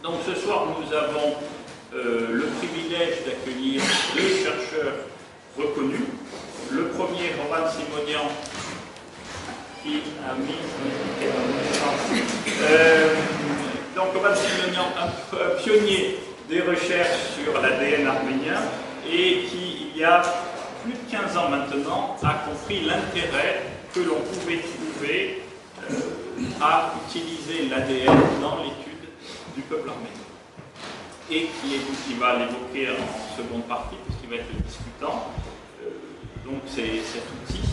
Donc ce soir, nous avons le privilège d'accueillir deux chercheurs reconnus. Le premier, Roman Simonian, qui a mis... donc Roman Simonian, un pionnier des recherches sur l'ADN arménien et qui, il y a plus de 15 ans maintenant, a compris l'intérêt que l'on pouvait trouver à utiliser l'ADN dans l'étude du peuple arménien. Et qui va l'évoquer en seconde partie, puisqu'il va être le discutant. Donc cet outil,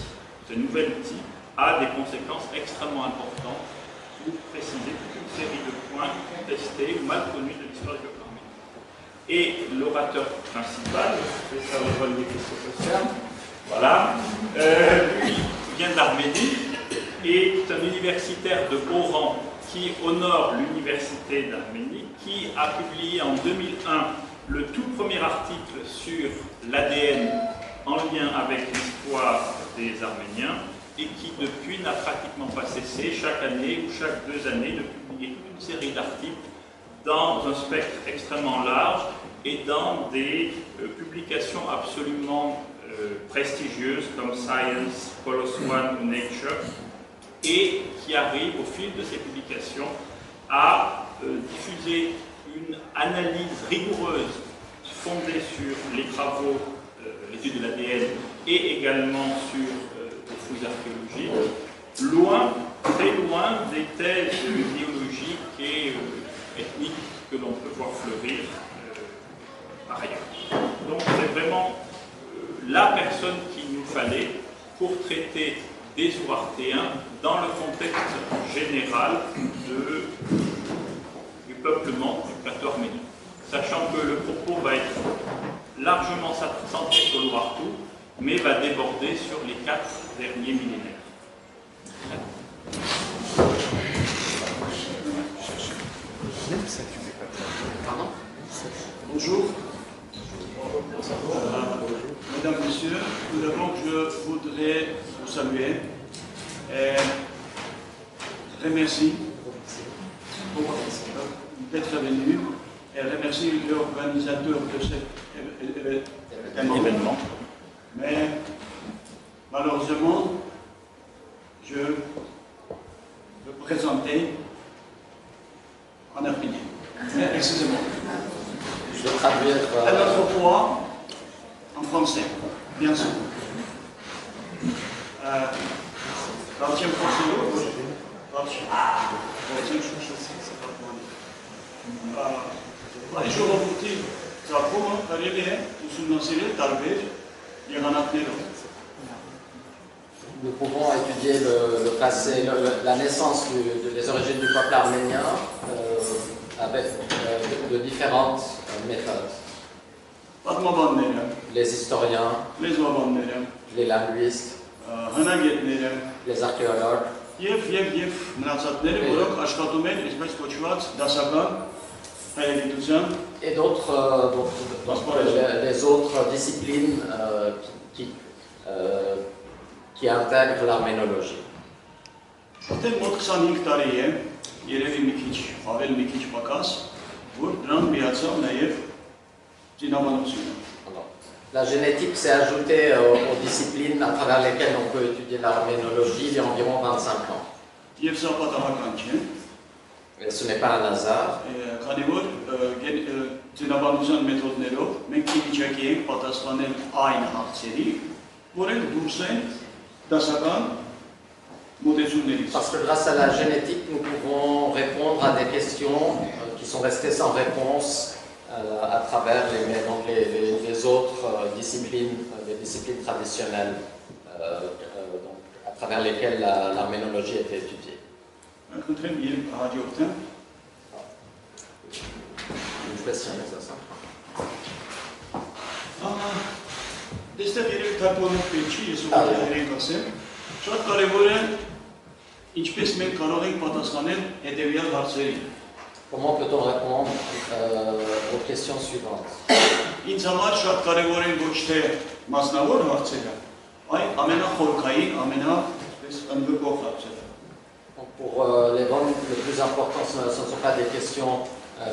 ce nouvel outil, a des conséquences extrêmement importantes pour préciser toute une série de points contestés ou mal connus de l'histoire du peuple arménien. Et l'orateur principal, le professeur Lévon Christophe, voilà, lui vient d'Arménie et est un universitaire de haut rang qui honore l'université d'Arménie, qui a publié en 2001 le tout premier article sur l'ADN en lien avec l'histoire des Arméniens et qui depuis n'a pratiquement pas cessé chaque année ou chaque 2 années de publier toute une série d'articles dans un spectre extrêmement large et dans des publications absolument prestigieuses comme Science, PLOS ONE ou Nature, et qui arrive au fil de ces publications à diffuser une analyse rigoureuse fondée sur les travaux, l'étude de l'ADN et également sur des fouilles archéologiques, loin, très loin des thèses idéologiques et ethniques que l'on peut voir fleurir par ailleurs. Donc c'est vraiment la personne qu'il nous fallait pour traiter des Ouartéens dans le contexte général du peuplement du plateau arménien. Sachant que le propos va être largement centré sur l'Ouartou, mais va déborder sur les 4 derniers millénaires. Pardon ? Bonjour. Mesdames, Messieurs, tout d'abord je voudrais vous saluer et remercier d'être venu et remercier l'organisateur de cet événement. Mais malheureusement, je veux présenter en arménien. Excusez-moi. Je vais traduire. À notre fois, en français, bien sûr. Зачем после Այսօր ողջույնի ծագումը կարելի է ուսումնասիրել տարբեր եղանակներով։ Nous pouvons étudier le passé, la naissance des origines du peuple arménien avec de différentes méthodes. Պատմաբանները, Les historiens, լեզվաբանները, les linguistes, հնագետները les archéologues եւ մնացածները, որոնք աշխատում են այսպես կոչված դասական հայագիտության et d'autres, les autres disciplines qui intègrent l'arménologie. Արդեն մոտ 25 տարի է, երևի մի քիչ, ավել մի քիչ պակաս, որ դրան միացավ նաև ջինամանությունը։ La génétique s'est ajoutée aux disciplines à travers lesquelles on peut étudier l'arménologie il y a environ 25 ans. Եվ սա պատահական չէ։ Et ce n'est pas un hasard. Քանի որ ջինաբանության մեթոդներով մենք իվիճակի ենք պատասխանել այն հարցերի, որոնք դուրս են դասական մոտեցումներից։ Parce que grâce à la génétique, nous pouvons répondre à des questions qui sont restées sans réponse à travers les autres disciplines, les disciplines traditionnelles donc, à travers lesquelles l'arménologie a été étudiée. Une question, c'est ça? Դեստեղ երևի թարգմանող պետք չի, ես ուղղակի երեք ասեմ, շատ կարևոր է ինչպես մենք կարող ենք պատասխանել հետևյալ հարցերին։ Comment peut-on répondre aux questions suivantes? Ինձ համար շատ կարևոր են ոչ թե մասնավոր հարցերը, այլ ամենախորքային, ամենաընդգրկող հարցերը։ Pour les bonnes, le plus important, ce ne sont pas des questions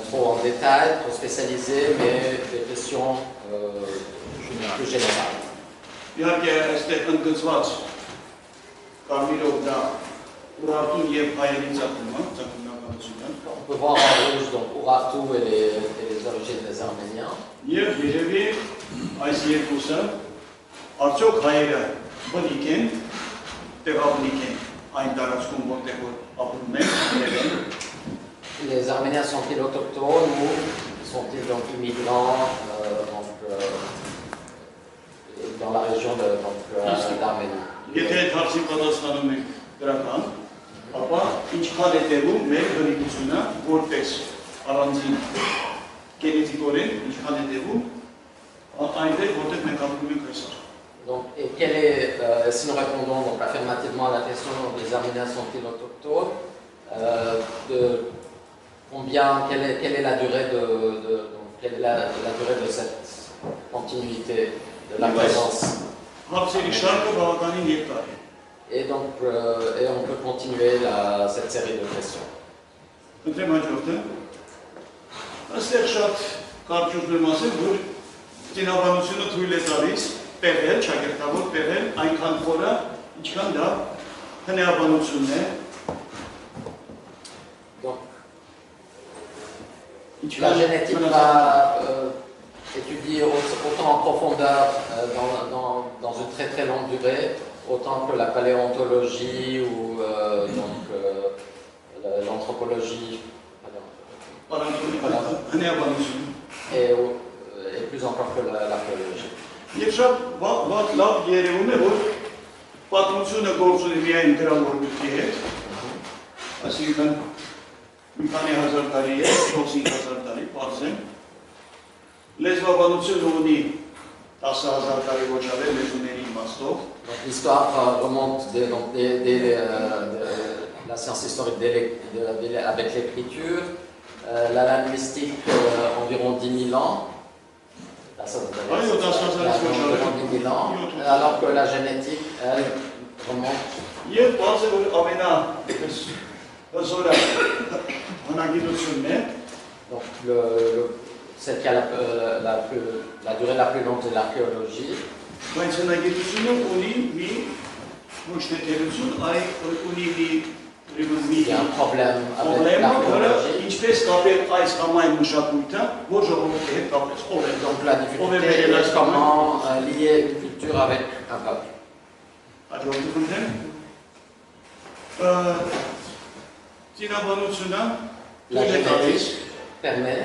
trop en détail, trop spécialisées, mais des questions plus générales. Իհարկե այստեղ ընդգծված կարմիրով դա Ուրարտուն եւ հայերի ծագումնականությունը On peut voir en rouge donc Urartu et les origines des Arméniens. եւ երևի այս երկուսը արդյոք հայերը բնիկ են, տեղաբնիկ են այն տարածքում որտեղ որ ապրում են, Les Arméniens sont-ils autochtones ou sont-ils donc immigrants dans la région d'Arménie? Եթե այդ հարցի պատասխանում եք դրական, ապա ինչքան է տևում մեր բնիկությունը որպես առանձին գենետիկորեն, ինչքան է տևում այնտեղ որտեղ մենք ապրում ենք այսօր։ Donc, et si nous répondons donc affirmativement à la question les Arméniens sont-ils autochtones, quelle est la durée la durée de cette continuité de la présence? Հարցերի շարքը բավականին երկար է։ Et donc, on peut continuer cette série de questions. Ընտրեմ հաջորդը։ Այստեղ շատ կարճություն ասեմ, որ ծինավանությունը թույլ է տալիս պեղել, ճակերտավոր պեղել այնքան խորը, ինչքան դա հնեաբանությունն է։ Donc, la génétique va étudier autant en profondeur dans une très très longue durée, autant que la paléontologie ou l'anthropologie et plus encore que l'archéologie. Եվ շատ լավ երևում է, որ պատմությունը գործում է միայն գրավորությունի հետ, այսինքն մի քանի հազար տարի է, 4-5,000 տարի, պարզ է։ Լեզվաբանությունը ունի 10,000 տարի ոչ ավել լեզուների իմաստով։ L'histoire remonte dès la science historique avec l'écriture, la linguistique environ 10 000 ans. Environ 10 000 ans, alors que la génétique, elle, remonte. Donc, celle qui a la durée la plus longue, c'est l'archéologie. Il y a un problème avec l'archéologie. Donc la difficulté est comment lier une culture avec un peuple. La génétique permet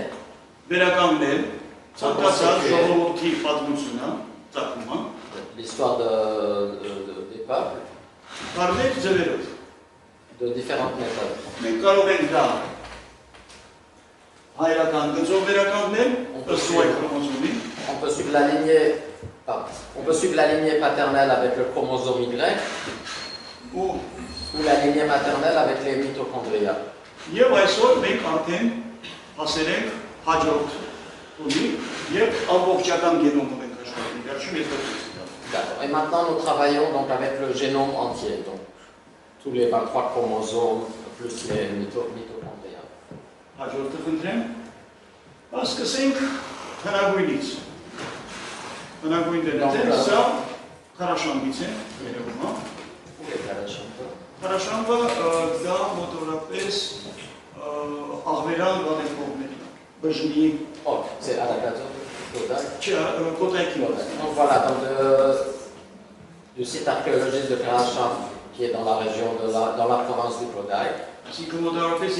l'histoire des peuples de différentes méthodes. On peut suivre la lignée paternelle avec le chromosome Y ou la lignée maternelle avec les mitochondria. Et maintenant nous travaillons donc avec le génome entier, donc tous les 23 chromosomes plus les mitochondria. Հարաշամբը դա մոտորապես աղվերան վանեքողների, բժնի, c'est à la place կոտայքի։ Donc voilà, du site archéologique de Karachamp qui est dans la région, dans la province du Kodaï. Այսինքն մոտորապես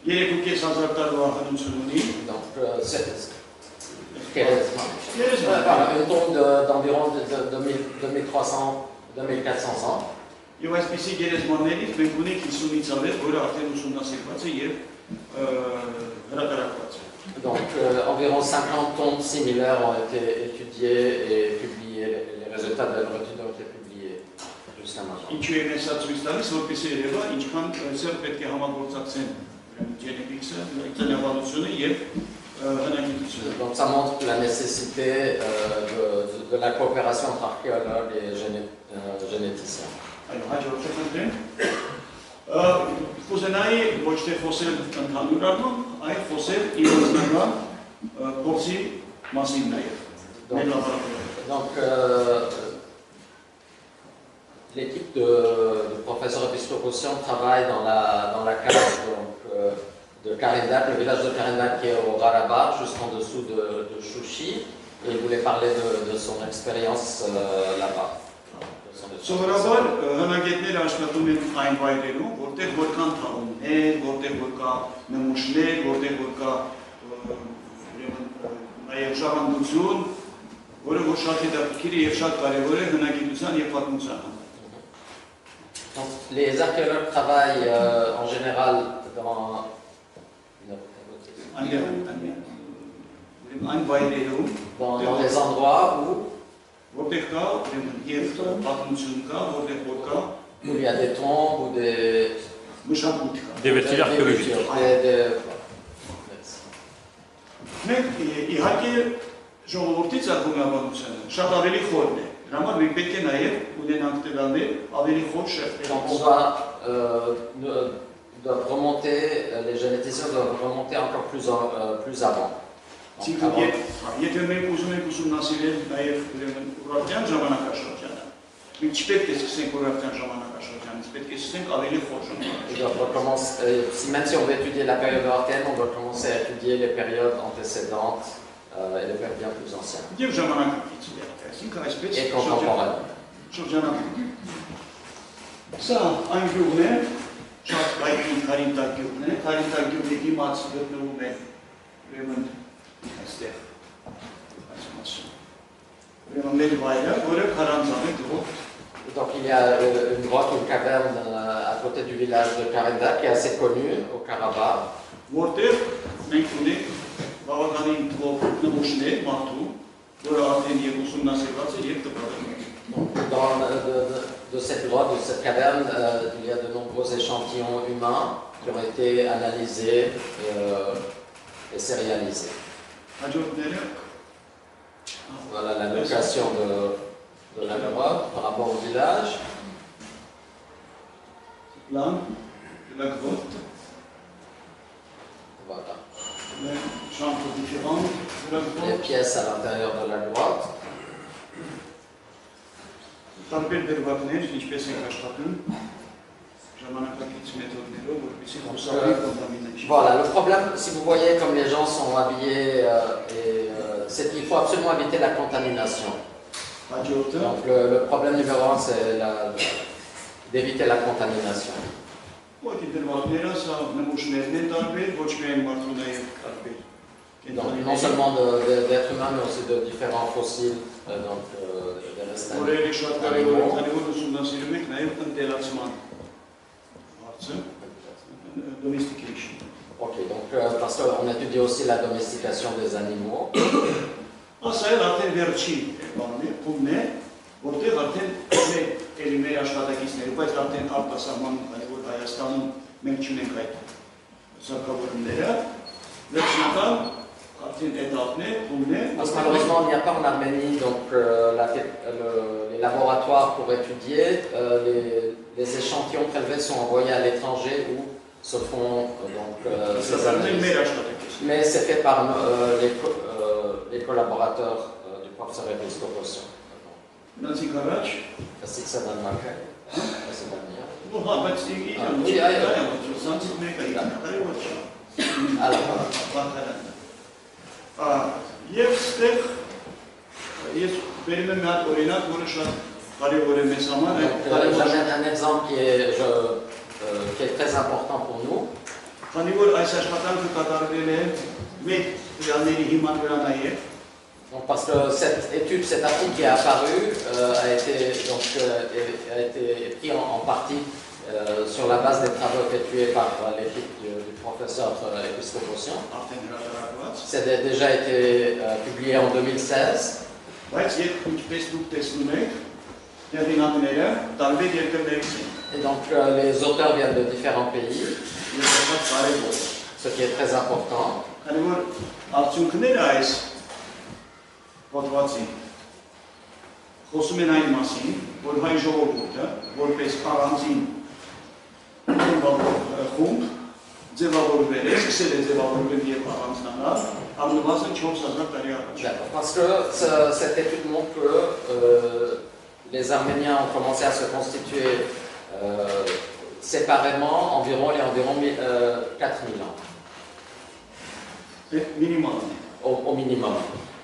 2,5 տարվա հնություն ունի։ Donc une tombe d'environ 2300-2400 ans. Եվ այսպիսի գերեզմաններից մենք ունենք 50-ից ավել, որը արդեն ուսումնասիրված է եւ հրատարակված է։ Donc environ 50 tombes similaires ont été étudiées et publiées, les résultats de leur étude ont été publiés jusqu'à maintenant. Ինչու է մեզ սա ցույց տալիս, որպեսզի երևա ինչքան սեր պետք է համագործակցեն genetics-ը, տնտեսությունը եւ հնագիտությունը։ Donc ça montre la nécessité de la coopération entre archéologues et généticiens. Այո, հաջորդը խնդրեմ։ Կուզենայի ոչ թե խոսել ընդհանուր առմամբ, այլ խոսել իր անձնական փորձի մասին նաև։ Մեր լաբորատորիայում։ Donc, l'équipe de professeur Episcopotion travaille dans la cave de Karindak, le village de Karindak qui est au Karabakh, juste en dessous de Chouchi, et il voulait parler de son expérience là-bas. Սովորաբար հնագետները աշխատում են այն վայրերում, որտեղ որ կան թաղումներ, որտեղ որ կա նմուշներ, որտեղ որ կա նաև ժառանգություն, որը որ շատ հետաքրքիր է եւ շատ կարեւոր է հնագիտության եւ պատմության։ Les archéologues travaillent en général dans les endroits où il y a des tombes ou Des vestiges archéologiques. Ժողովրդի ցանկությունները շատ ավելի խորն է։ Դրա համար մենք պետք է նաև ունենանք տվյալներ ավելի խոր շերտեր։ On doit remonter, les généticiens doivent remonter encore plus avant. Եթե մենք ուզում ենք ուսումնասիրել նաև Ուրարտյան ժամանակաշրջանը, մենք չպետք է սկսենք Ուրարտյան ժամանակաշրջանից, պետք է սկսենք ավելի խոր ժամանակաշրջանից։ Même si on veut étudier la période urartienne, on doit commencer à étudier les périodes antécédentes et les périodes bien plus anciennes. Et contemporaines. Սա այն գյուղն է, շատ հայտնի Քարինտակ գյուղն է, Քարինտակ գյուղի դիմաց գտնվում է ուրեմն այստեղ այս մասում։ Ուրեմն մեր վայրը, որը Քարանձան է գյուղ։ Donc il y a une grotte, une caverne à côté du village de Karindak qui est assez connue au Karabakh. Որտեղ մենք ունենք բավականին թվով նմուշներ մարդու, որը արդեն եւ ուսումնասիրված է եւ տպագրվել։ De cette grotte, de cette caverne, il y a de nombreux échantillons humains qui ont été analysés et sérialisés. Voilà la location de la grotte par rapport au village. Plan de la grotte. Voilà. Les chambres différentes de la grotte. Les pièces à l'intérieur de la grotte. Տարբեր դրվագներ, ինչպես են աշխատում, ժամանակակից մեթոդներով, որպեսզի խուսափի կոնտամինացիա։ Voilà, le problème, si vous voyez comme les gens sont habillés, c'est qu'il faut absolument éviter la contamination. Donc le problème numéro 1, c'est d'éviter la contamination. Donc, non seulement d'êtres humains, mais aussi de différents fossiles, donc des restes animaux. Ok, donc parce qu'on étudie aussi la domestication des animaux. Parce que malheureusement, il n'y a pas en Arménie donc, les laboratoires pour étudier. Les échantillons prélevés sont envoyés à l'étranger où se font ces analyses. Mais c'est fait par les collaborateurs du professeur Episcopotion. Merci. Est-ce que ça donne ma clé? J'amène un exemple qui est très important pour nous. Donc, parce que cette étude, cette article qui est apparu a été pris en partie sur la base des travaux effectués par l'équipe du professeur Episcopotion. Ça a déjà été publié en 2016. Et donc les auteurs viennent de différents pays, ce qui est très important. Խոսում են այն մասին, որ հայ ժողովուրդը որպես առանձին խումբ ձևավորվել է, սկսել է ձևավորվել եւ առանձնանալ առնվազն 4000 տարի առաջ։ D'accord. Parce que cette étude montre que les Arméniens ont commencé à se constituer séparément il y a environ 4000 ans, Մինիմալն է։ au minimum.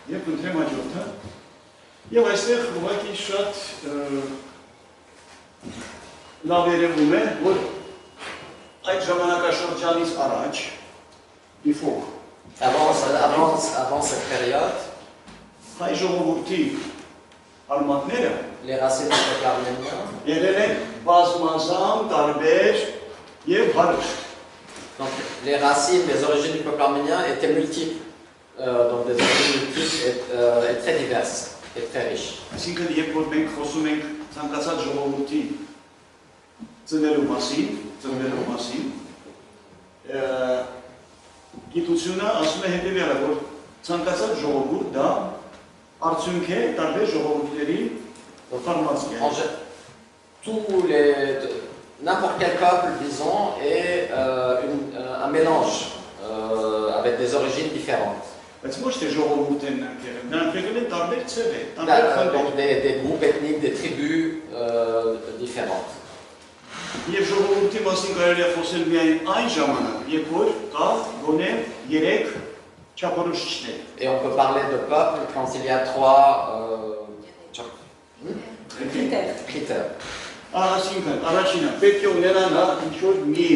Եվ ընտրեմ հաջորդը։ Եվ այստեղ ուղղակի շատ լավ երևում է, որ այդ ժամանակաշրջանից առաջ, before, Avant cette période, հայ ժողովրդի արմատները les racines du peuple arménien, եղել են բազմազան, տարբեր եւ հարուստ։ donc les racines, les origines du peuple arménien étaient multiples, donc des origines multiples et très diverses et très riches. Այսինքն, երբ որ մենք խոսում ենք ցանկացած ժողովրդի ծնվելու մասին, գիտությունը ասում է հետևյալը, որ ցանկացած ժողովուրդ դա արդյունք է տարբեր ժողովուրդների ֆորմացիա։ N'importe quel peuple, disons, est un mélange avec des origines différentes. Բայց ոչ թե ժողովուրդ են նրանք եղել են տարբեր ցեղեր, Donc des groupes ethniques, des tribus différentes. Եվ ժողովրդի մասին կարելի է խոսել միայն այն ժամանակ, երբ որ կա գոնե 3 չափորոշիչներ։ Et on peut parler de peuple quand il y a 3 critères. Այսինքն, առաջինը պետք է ունենա նա ինչ-որ մի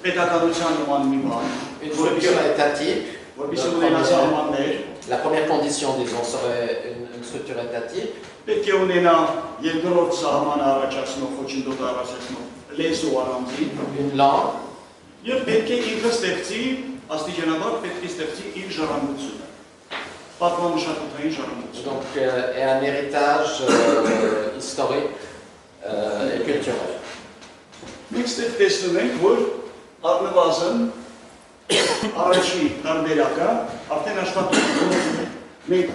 պետականության նման մի բան, Une structure étatique. որպեսզի ունենա սահմաններ, La première condition, disons, serait une structure étatique. պետք է ունենա երկրորդ սահմանը առաջացնող, խոչընդոտ առաջացնող լեզու առանձին, Une langue, եւ պետք է ինքը ստեղծի, աստիճանաբար պետք է ստեղծի իր ժառանգությունը, պատմամշակութային ժառանգությունը։ donc, et un héritage historique et culturel. Մենք ստեղ տեսնում ենք, որ առնվազն առաջի տարբերակը արդեն աշխատում է։ Մենք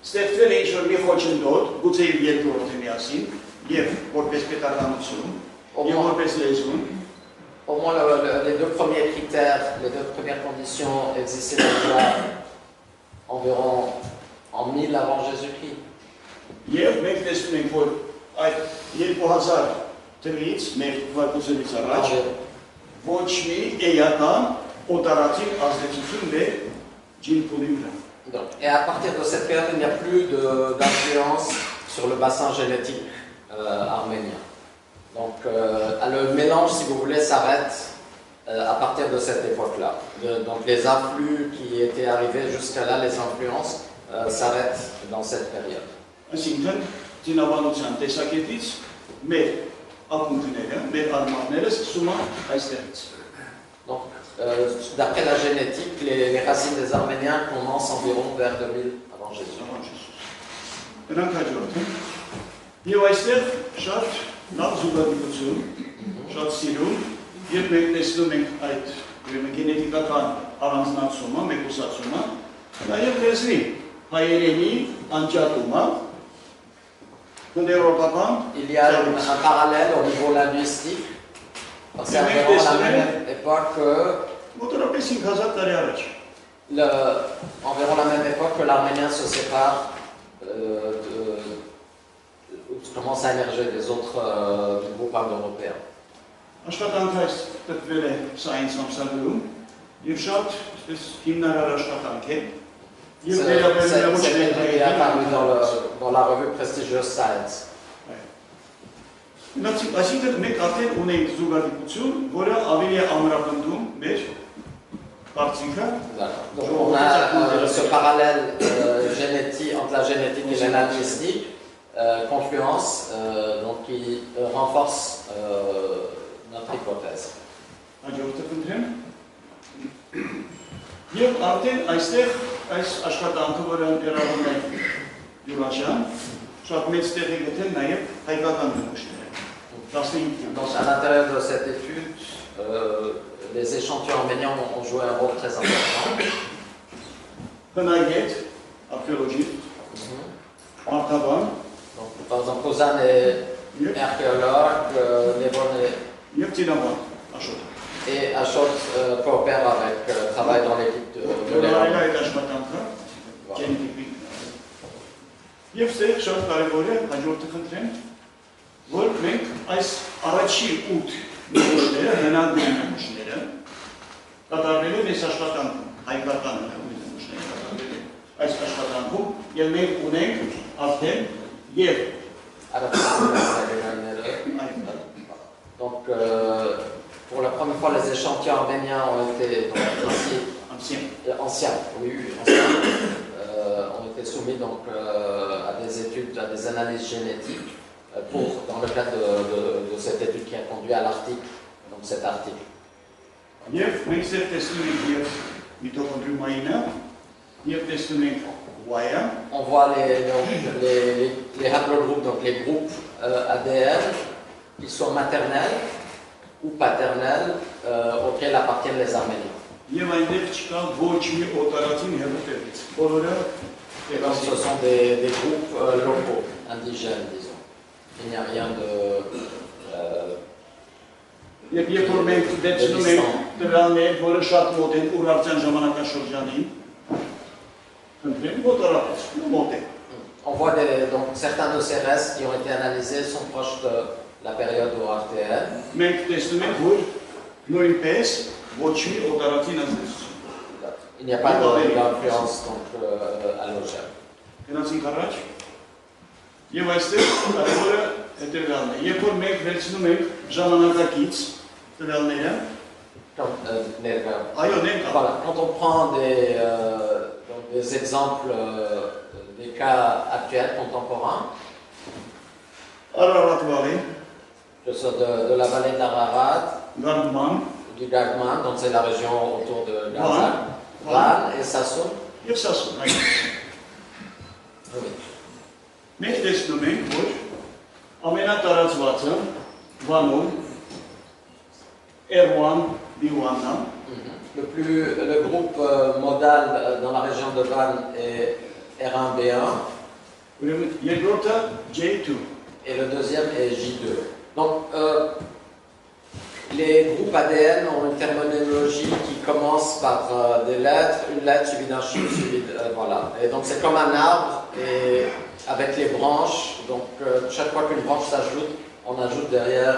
ստեղծվել է ինչ-որ մի խոչընդոտ, գուցե իր երկրորդը միասին, եւ որպես պետականություն, եւ որպես լեզուն, Au moins, les deux premiers critères, les deux premières conditions existaient déjà environ en 1000 avant Jésus-Christ. եւ մենք տեսնում ենք, որ այդ 2000 թվականից մեր վարկությունից առաջ ոչ մի էական օտարացին ազդեցություն դեր ջինփուլի վրա։ Et à partir de cette période, il n'y a plus d'influence sur le bassin génétique arménien. Donc le mélange, si vous voulez, s'arrête à partir de cette époque-là. Donc les afflux qui étaient arrivés jusqu'à là, les influences, s'arrêtent dans cette période. Այսինքն, ծինավանության տեսակետից մեր ակունքները, մեր արմատները սկսում են այստեղից։ Donc, d'après la génétique, les racines des Arméniens commencent environ vers 2000 avant Jésus. Նրանք հաջորդ են։ Եվ այստեղ շատ լավ զուգադիպություն, շատ սիրուն, երբ մենք տեսնում ենք այդ գենետիկական առանձնացումը, մեկուսացումը, նաև լեզվի հայերենի անջատումը, Il y a un parallèle au niveau linguistique. C'est environ la même époque que l'arménien se sépare, commence à émerger des autres groupes indo-européens. Աշխատանքայս տպվել է Science ամսագրում եւ շատ հիմնարար աշխատանք է։ C'est apparu dans la revue prestigieuse Science. Այսինքն մենք արդեն ունենք զուգադիպություն, որը ավելի է ամրապնդում մեր կարծիքը։ Donc on a ce parallèle génétique entre la génétique et la linguistique, confluence, donc qui renforce notre hypothèse. Հաջորդը կընտրեմ։ Եվ արդեն այստեղ այս աշխատանքը, որը ներառում է Յուրաշյան, շատ մեծ տեղ է գտել նաև հայկական նմուշները։ Donc à l'intérieur de cette étude, les échantillons arméniens ont joué un rôle très important. Հնագետ, archéologiste, Martaban, par exemple, Kozan est archéologue, Levon est եւ Ծինավան, Աշոտ։ Et Ashot coopère avec, travaille dans l'équipe de Որը l'Iran. այդ աշխատանքը գենետիկի։ Եվ սա շատ կարևոր է, հաջորդը խնդրեմ, որ մենք այս առաջի 8 նմուշները, հնագույն նմուշները, կատարվել են այս աշխատանքում, հայկական հնագույն նմուշները կատարվել են այս աշխատանքում, եւ մենք ունենք արդեն եւ Donc, pour la première fois, les échantillons arméniens ont été anciens, ont été soumis donc, à des études, à des analyses génétiques dans le cadre de cette étude qui a conduit à l'article, donc cet article. Եվ մենք սեր տեսնում ենք եւ միտոկոնդրիումայինը, եւ տեսնում ենք Y-ը։ On voit les haplogroupes, donc les groupes ADN, qui sont maternels ou paternels, auxquels appartiennent les Arméniens. Եվ այնտեղ չկա ոչ մի օտարածին հերոտերից։ Բոլորը Donc ce sont des groupes locaux, indigènes, disons. Il n'y a rien de... Եվ երբ որ մենք դեպքում ենք տվյալներ, որը շատ մոտ են ուրարտյան ժամանակաշրջանին, խնդրեմ օտարապես, մոտ են։ On voit donc certains de ces restes qui ont été analysés sont proches de la période ORTN. Մենք տեսնում ենք, որ նույնպես ոչ մի օտարածին ազդեցություն։ Il n'y a pas d'influence allogène. Գնացինք առաջ։ Եվ այստեղ կարևորը հետևյալն է։ Երբ որ մենք վերցնում ենք ժամանակակից տվյալները, voilà, quand on prend des exemples des cas actuels, contemporains, que ce soit de la vallée d'Ararat, du Gagman, donc c'est la région autour de Gaza, Van et Sassoon. Մենք տեսնում ենք, որ ամենատարածվածը Վանում R1, B1-ն Le groupe modal dans la région de Van est R1B1 երկրորդը J2 et le deuxième est J2. Donc les groupes ADN ont une terminologie qui commence par des lettres, une lettre suivie d'un chiffre, suivi de, voilà. Et donc c'est comme un arbre et avec les branches. Donc chaque fois qu'une branche s'ajoute, on ajoute derrière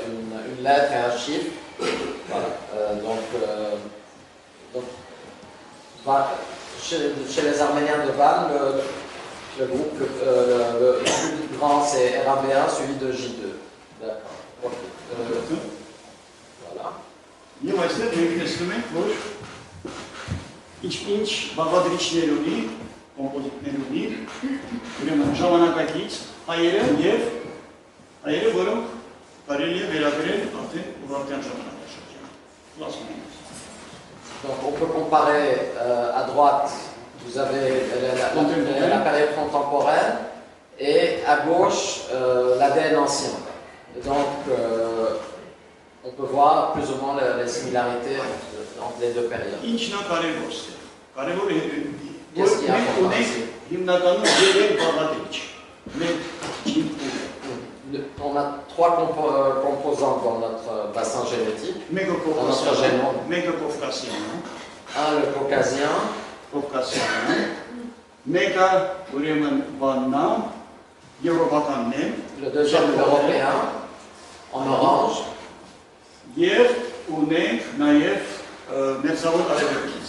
une lettre et un chiffre. Voilà. Chez les Arméniens de Van, le groupe le plus grand c'est R1B1 suivi de J2. D'accord. Voilà. Եվ այստեղ մենք տեսնում ենք, որ ինչ բաղադրիչներ ունի, կոմպոզիտներ ունի, ուրեմն ժամանակակից հայերը եւ հայերը, որոնք կարելի է վերագրել արդեն ուրարտյան ժամանակաշրջան։ Donc on peut comparer à droite, vous avez la période contemporaine et à gauche l'ADN ancien. Et donc on peut voir plus ou moins les similarités entre les deux périodes. Ինչն է կարևորը։ Կարևորը Qu'est-ce qui est important ունենք ici? հիմնականում երեք բաղադրիչ։ Մենք On a trois composantes dans notre bassin génétique. Dans notre génome. Un, le caucasien. Le deuxième, l'européen, en orange.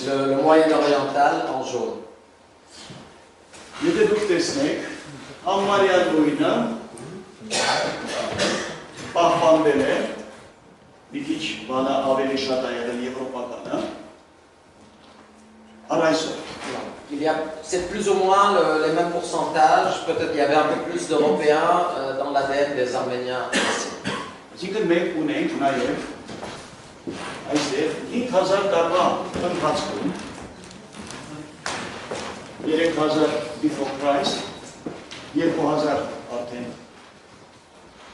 Le moyen oriental en jaune. Պահպանվել է, մի քիչ բանը ավելի շատ է եղել եվրոպականը, առայսօր։ C'est plus ou moins les mêmes pourcentages, peut-être il y avait un peu plus d'Européens dans l'ADN des Arméniens. Այսինքն մենք ունենք նաև այստեղ 5000 տարվա ընթացքում 3000 before Christ, 2000 արդեն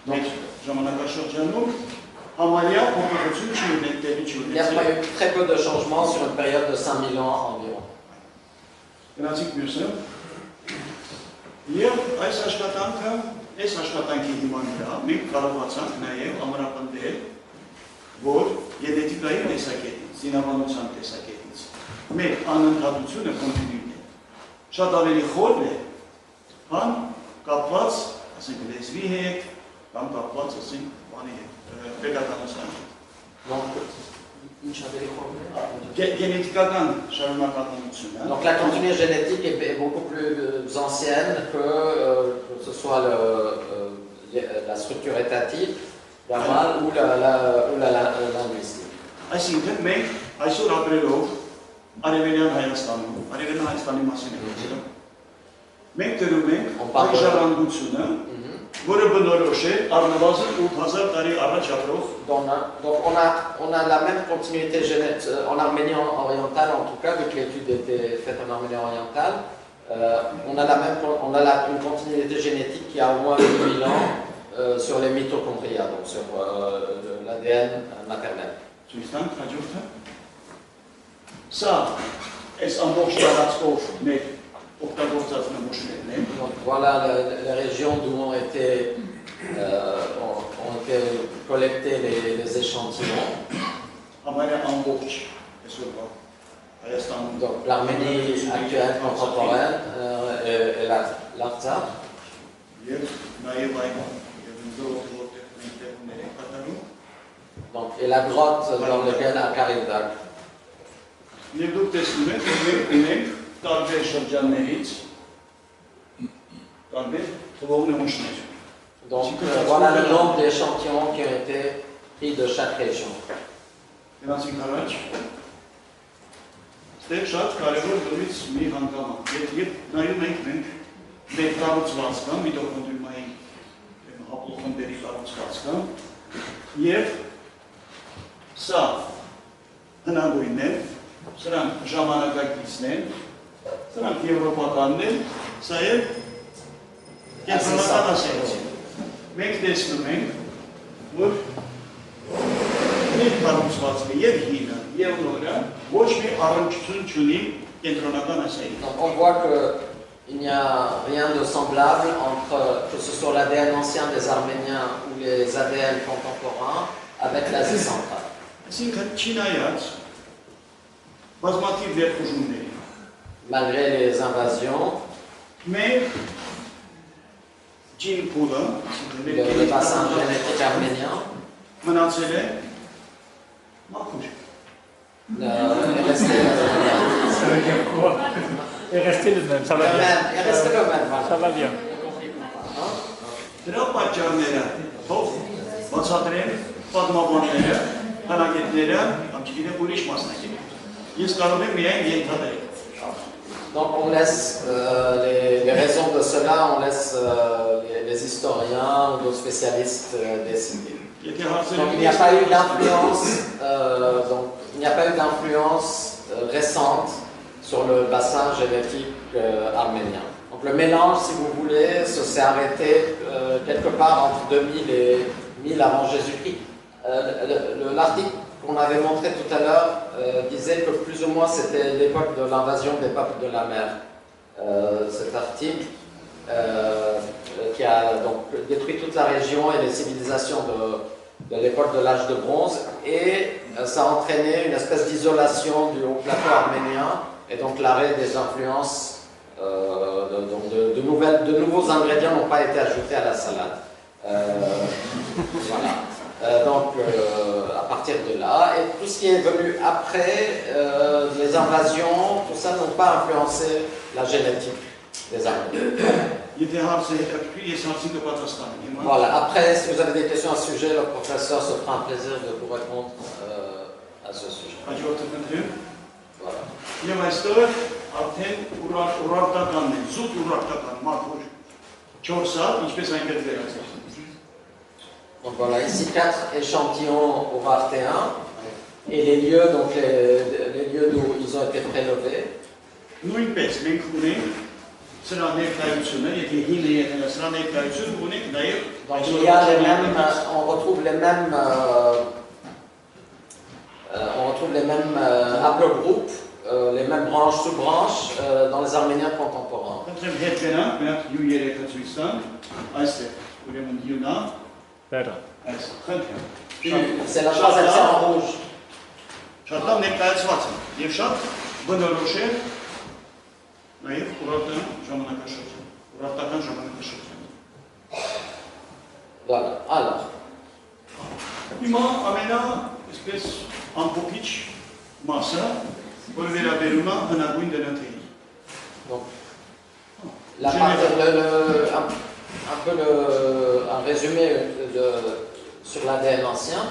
Մեկ ժամանակաշրջանում համարյա փոփոխություն չի ունեն տեղի չի Il y a eu très peu de changements sur une période de 5000 ans environ. Գնացինք մյուսը։ Եվ այս աշխատանքի հիման վրա մենք կարողացանք նաև ամրապնդել որ գենետիկայի տեսակետից, զինավանության տեսակետից մեր անընդհատությունը կոնտինուիտ է։ Շատ ավելի խոր է, քան կապված, ասենք լեզվի հետ, կամ կապված, ասենք, բանի հետ, պետականության հետ։ Génétiquement, Donc la continuité génétique est beaucoup plus ancienne que ce soit la structure étatique, la mâle ou la linguistique. Այսինքն մենք այսօր ապրելով Արևելյան Հայաստանում, Արևելյան Հայաստանի մասին ենք խոսում, մենք դրում ենք այն ժառանգությունը, որը բնորոշ է առնվազն 8000 տարի առաջ ապրող։ Donc on a la même continuité génétique en Arménie orientale, en tout cas, vu que l'étude était faite en Arménie orientale, on a une continuité génétique qui a au moins 8000 ans sur les mitochondria, donc sur l'ADN maternel. Ça, est-ce un bon Donc voilà les régions d'où ont été collectés les échantillons. Donc l'Arménie actuelle contemporaine et l'Artsakh. Donc, et la grotte dans laquelle à Karindak. Donc voilà le nombre d'échantillons qui ont été pris de chaque région. Սա հնագույնն է, սրանք ժամանակակիցն են, սրանք եվրոպականն են, սա է կենտրոնական ասիացին։ Մենք տեսնում ենք, որ մեր կառուցվածքը եւ հինը, եւ նորը ոչ մի առնչություն չունի կենտրոնական ասիայի։ Donc on voit qu'il n'y a rien de semblable entre que ce soit l'ADN ancien des Arméniens ou les ADN contemporains avec l'Asie centrale. Malgré les invasions, mais le bassin génétique arménien est resté le même. Ça va bien. Est resté le même. Ça va bien. Donc on laisse les raisons de cela, on laisse les historiens ou d'autres spécialistes décider. Donc il n'y a pas eu d'influence récente sur le bassin génétique arménien. Donc le mélange, si vous voulez, s'est arrêté quelque part entre 2000 et 1000 avant Jésus-Christ. L'article qu'on avait montré tout à l'heure disait que plus ou moins c'était l'époque de l'invasion des peuples de la mer. Cet article qui a donc détruit toute la région et les civilisations de l'époque de l'âge de bronze, et ça a entraîné une espèce d'isolation du haut plateau arménien et donc l'arrêt des influences. De nouveaux ingrédients n'ont pas été ajoutés à la salade. Voilà. Donc, à partir de là, et tout ce qui est venu après, les invasions, tout ça n'ont pas influencé la génétique des Arméniens. Voilà. Après, si vous avez des questions à ce sujet, le professeur se fera un plaisir de vous répondre à ce sujet. Voilà. Donc voilà, ici 4 échantillons urartéens et les lieux, donc les lieux d'où ils ont été prélevés. Donc il y a les mêmes, on retrouve les mêmes haplogroupes, les mêmes branches, sous-branches dans les Arméniens contemporains. Better. C'est la transaction en rouge. Շատ լավ ներկայացված է եւ շատ բնորոշ է նաեւ ուրարտական ժամանակաշրջան։ Ուրարտական ժամանակաշրջան։ Voilà. Alors, Հիմա ամենա այսպես ամփոփիչ մասը, որը վերաբերում է հնագույն դնաթեին։ donc, un peu un résumé sur l'ADN ancien.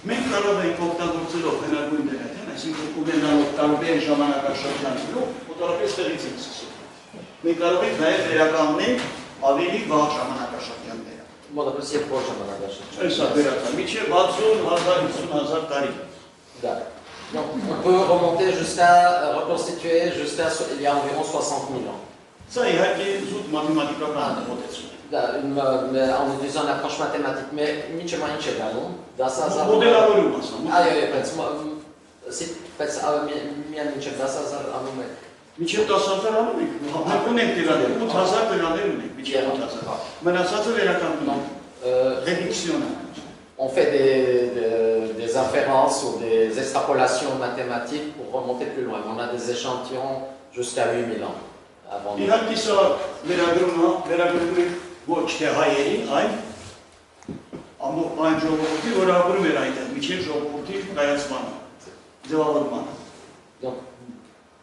Մենք կարող ենք օգտագործելով հնագույն դնաթեն, այսինքն ունենալով տարբեր ժամանակաշրջաններով, մոտավորապես տեղից ենք սկսում։ Մենք կարող ենք նաև վերականգնել ավելի վաղ ժամանակաշրջանները։ Можно просить позже монографию. Այս է վերականգնել, մինչև 60,000-50,000 տարի։ Да. Donc, on peut remonter reconstituer jusqu'à il y a environ 60 000 ans. Սա իհարկե զուտ մաթեմատիկական մոտեցում է։ En utilisant une approche mathématique, mais nici mai nici galul, dar să azar. Modelավորում ասում։ Mie nici da să azar anume. Մինչև 10,000 անում ենք, մենք ունենք տիրաներ, 8,000 տիրաներ ունենք, մինչև 8,000։ Մնացածը վերականգնում ենք, ռեդուկցիոն է։ On fait des inférences ou des extrapolations mathématiques pour remonter plus loin. On a des échantillons jusqu'à 8000 ans avant. Իհարկե սա վերագրում ենք ոչ թե հայերի, այլ ամբողջ այն ժողովրդի, որ ապրում էր այնտեղ, մինչև ժողովրդի կայացմանը, ձևավորմանը։ Donc,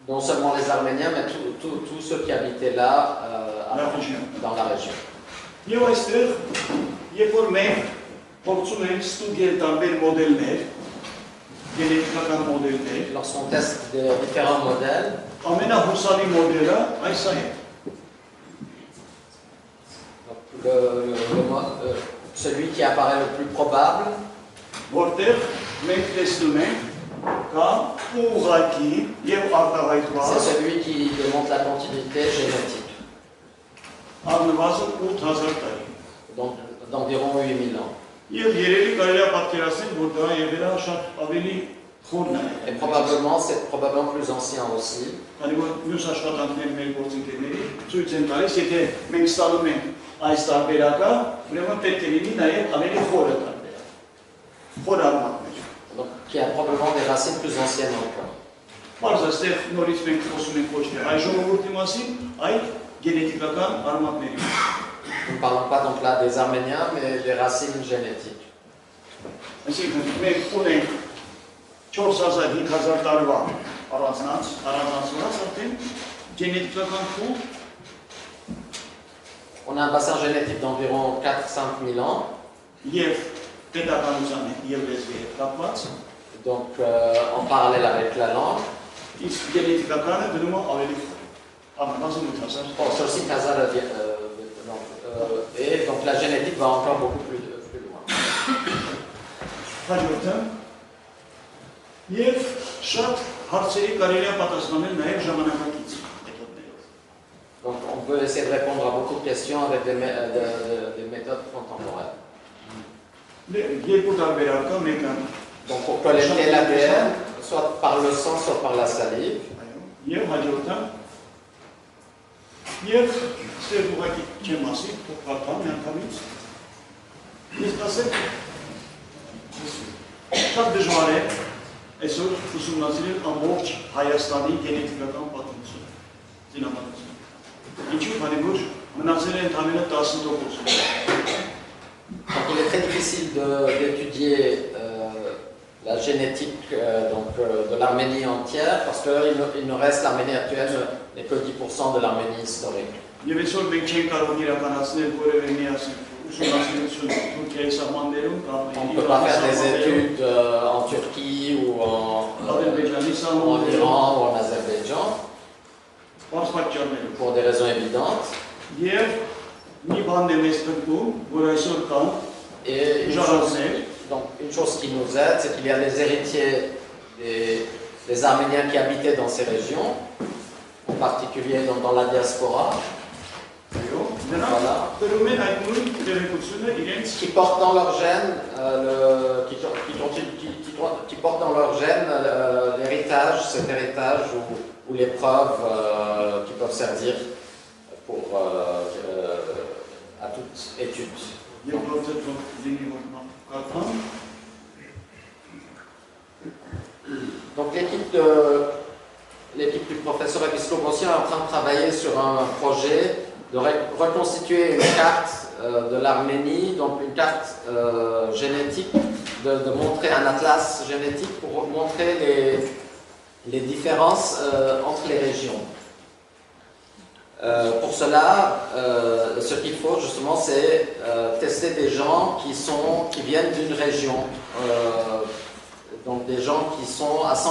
non seulement les Arméniens, mais tous ceux qui habitaient là dans la région. Եվ այստեղ, երբ որ մենք փորձում ենք ստուգել տարբեր մոդելներ, գենետիկական մոդելներ, lorsqu'on teste des différents modèles, ամենահուսալի մոդելը այս է։ Celui qui apparaît le plus probable, որտեղ մենք տեսնում ենք կա ուղղակի եւ արտահայտված c'est celui qui démontre la continuité génétique. Առնվազն 8,000 տարի։ Donc d'environ 8000 ans. Եվ երևի կարելի է պատկերացնել, որ դա եղել է շատ ավելի խորն է։ Et probablement, c'est probablement plus ancien aussi. Քանի որ մյուս աշխատանքները մեր գործընկերների ցույց են տալիս, եթե մենք ստանում ենք այս տարբերակը, ուրեմն պետք է լինի նաև ավելի խորը տարբերակ։ Խոր արմատներ։ Donc qui a probablement des racines plus anciennes encore. Պարզ այստեղ նորից մենք խոսում ենք ոչ թե հայ ժողովրդի մասին, այլ գենետիկական արմատների մասին։ Nous ne parlons pas donc là des Arméniens, mais des racines génétiques. Այսինքն մենք ունենք 4,000-5,000 տարվա առանձնացված արդեն գենետիկական փուլ։ On a un bassin génétique d'environ 4-5 000 ans. Եվ պետականության եւ լեզվի հետ կապված։ Donc en parallèle avec la langue. Իսկ գենետիկականը դնում է ավելի խոր։ Ամենազին 8,000։ Oh, c'est aussi Khazar. Et donc la génétique va encore beaucoup plus loin. Հաջորդը եւ շատ հարցերի կարելի է պատասխանել նաեւ ժամանակակից մեթոդներով։ Donc on peut essayer de répondre à beaucoup de questions avec des méthodes contemporaines. Երկու տարբերակ կա, մեկը donc pour collecter l'ADN soit par le sang, soit par la salive. Եվ հաջորդը եւ ստեղ ուղղակի չեմ ասի, փոխական միանգամից։ Իսկ ասեք շատ դժվար է այսօր ուսումնասիրել ամբողջ Հայաստանի գենետիկական պատմությունը, զինամատությունը։ Ինչու՞, քանի որ մնացել է ընդամենը 10%։ Donc il est très difficile d'étudier la génétique de l'Arménie entière parce qu'il ne reste l'Arménie actuelle n'est que 10% de l'Arménie historique. Եվ այսօր մենք չենք կարող իրականացնել որևէ միասին ուսումնասիրություն Թուրքիայի սահմաններում կամ on ne peut pas faire des études en Turquie ou en Iran ou en Azerbaïdjan pour des raisons évidentes. Եվ մի բան է մեզ փոխում, որ այսօր կան ժողովներ։ Donc une chose qui nous aide, c'est qu'il y a des héritiers des Arméniens qui habitaient dans ces régions, en particulier dans la diaspora. Voilà. Qui portent dans leur gène qui portent dans leur gène l'héritage, cet héritage ou les preuves qui peuvent servir à toute étude. Episcopotion est en train de travailler sur un projet de reconstituer une carte de l'Arménie, donc une carte génétique, de montrer un atlas génétique pour montrer les différences entre les régions. Pour cela, ce qu'il faut justement, c'est tester des gens qui viennent d'une région, donc des gens qui sont à 100%,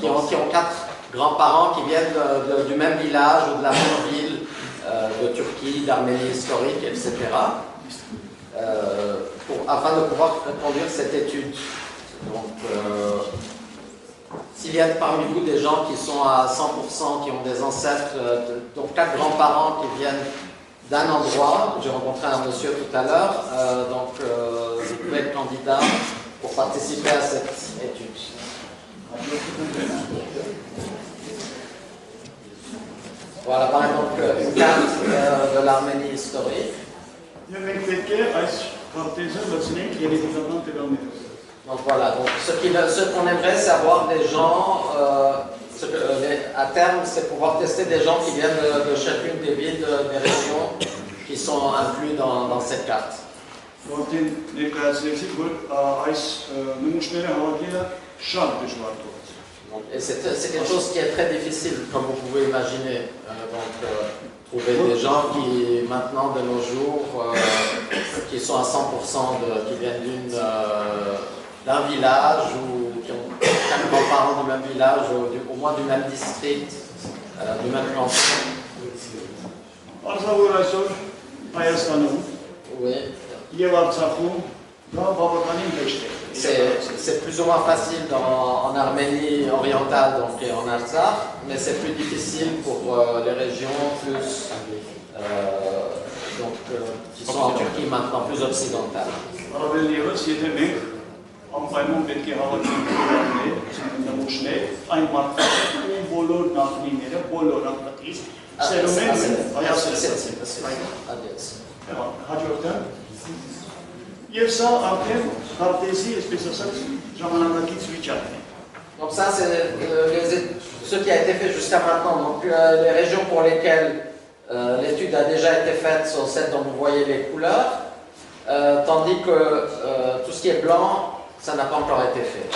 qui ont 4 grands-parents qui viennent du même village ou de la même ville de Turquie, d'Arménie historique, etc. Afin de pouvoir conduire cette étude. Donc, s'il y a parmi vous des gens qui sont à 100%, qui ont des ancêtres, donc 4 grands-parents qui viennent d'un endroit, j'ai rencontré un monsieur tout à l'heure, donc vous pouvez être candidat pour participer à cette étude. Voilà par exemple une carte de l'Arménie historique. Donc voilà, donc ce qu'on aimerait, c'est avoir des gens, à terme, c'est pouvoir tester des gens qui viennent de chacune des villes, des régions qui sont inclus dans cette carte. Et c'est quelque chose qui est très difficile, comme vous pouvez imaginer. Trouver des gens qui, maintenant, de nos jours, qui sont à 100%, qui viennent d'un village ou qui ont 4 grands-parents du même village, ou au moins du même district, du même canton. Oui. C'est plus ou moins facile en Arménie orientale donc, et en Artsakh, mais c'est plus difficile pour les régions plus, qui sont en Turquie maintenant, plus occidentales. Donc ça, c'est ce qui a été fait jusqu'à maintenant. Donc les régions pour lesquelles l'étude a déjà été faite sont celles dont vous voyez les couleurs, tandis que tout ce qui est blanc, ça n'a pas encore été fait.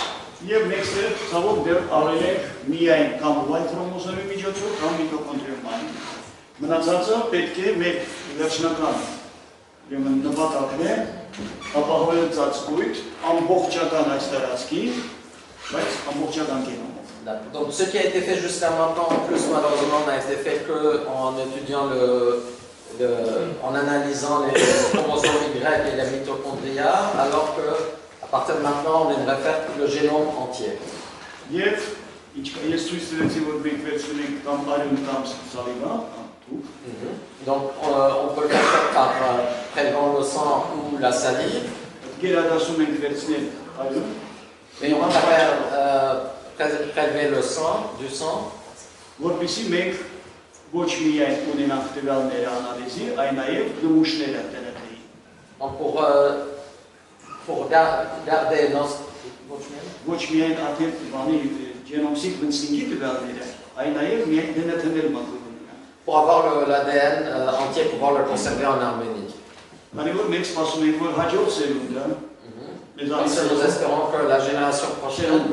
Donc ce qui a été fait jusqu'à maintenant, en plus malheureusement, n'a été fait qu'en étudiant en analysant les chromosomes Y et les mitochondria, alors qu'à partir de maintenant, on aimerait faire le génome entier. Donc on peut le faire par prélevant le sang ou la salive. Et on va faire prélever le sang, du sang. Donc pour garder pour avoir l'ADN entier, pouvoir le conserver en Arménie. Parce que nous espérons que la génération prochaine